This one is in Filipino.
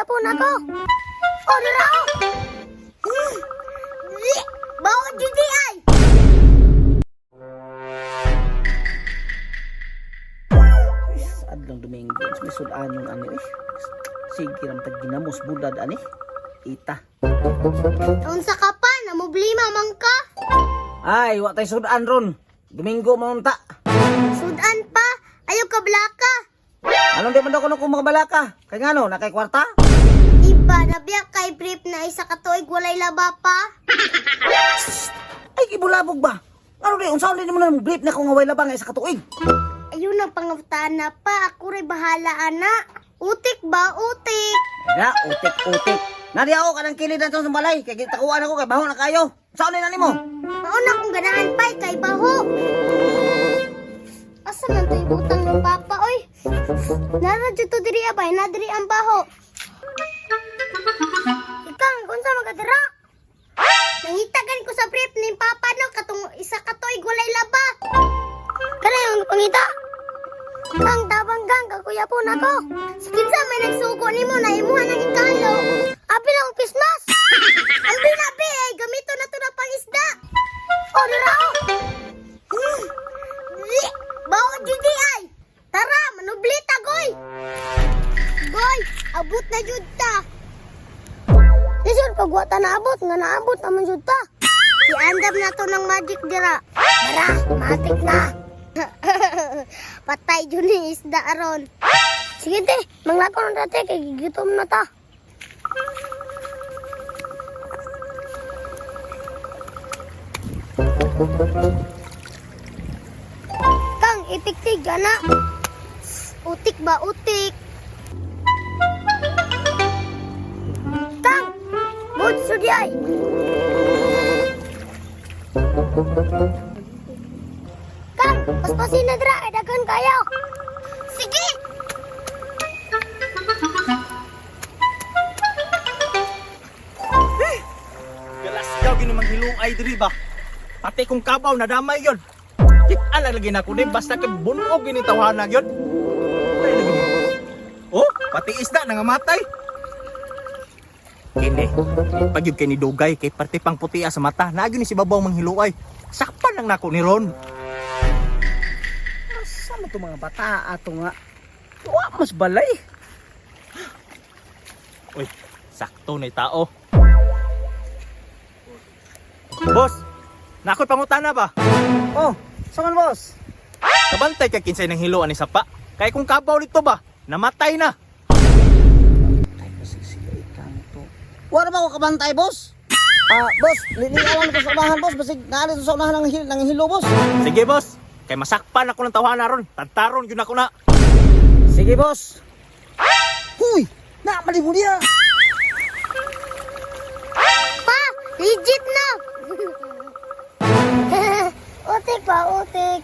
kuyapon ako. O, dira o. Bawa judi ay. Adlang Domingo, may sudan yung ani eh. Sige ram tag ginamos budad ani. Ita. Unsa ka pa, namoblema man ka. Ay, wa tay sudan ron. Domingo maunta. Sudan pa, ayaw ka blaka. Anong di man daw kuno kung magabalaka? Kay ngano, nakay kwarta? Iba, nabiyak kay brief na isa ka tuig walay laba pa. Ay, ibulabog ba? Ano di, unsaon din mo na brief na kung away labang isa katuig? Ayun ang pangutana pa, ako rin bahala ana. Utik ba, utik? Nga, utik-utik. Nadi ako kanang kilid na sa balay. Kaya takuan ako kay baho na kayo. Saan din nimo? Mauna kong ganahan pa, kay baho. Asa man to ibutang ng papa, oy? Naradyo to diri abay, nadiri ang baho. Ikang, kunsa magadira? Nangitagan ko sa brief ni papa no, katong isa katoy walay laba. Kana yung pangita? Kang tabanggang kakuya po na ko. Si kinsa may nagsuko nimo na imuha ng ikalo. Abi lang Christmas. Ang binabi ay gamito na to na pangisda. O dira o. Bawa judi ay. Tara, manublita goy. Goy, abot na jud ta. Lisod pagwata na abot nga naabot naman jud ta. Iandam na to ng magic dira. Tara, matik na. Patay dyan ni isda aron. Sige te, manglako na dati kay gigitom na ta. Kang, itiktig na. Utik ba, utik? Kang, butso di ay. Kang, paspasin na dra, dagan kayo. Sige! Galas daw ginamang hilungay diri ba? Pati kung kabaw nadamay yon. Kita lang lagi na ko din basta kay bunog gini tawanan yon. Ay lagi mo. Oh, pati isda nangamatay. Kini, pag yun kay ni Dugay kay parte pang puti sa mata. Naagyo ni si babaw manghiluay. Sakpan lang nako ni Ron. Saan mo mga bata ato nga? Wa mas balay. Uy, sakto na tao. Boss, nakoy pangutana ba? Oh, saan boss? Kabantay ka kinsay ng hiluan ni Sapa. Kay kung kabaw dito ba, namatay na. Ay, pasisiga ikang to. Wala ba ako kabantay, boss? Boss, liliawan ko sa unahan, boss. Basig naalit sa unahan ng hilo, boss. Sige boss, kay masakpan ako ng tawanan ron. Tantaron yun ako na. Sige, boss. Huy! Namali mo niya! Pa, legit na. Utik pa, utik.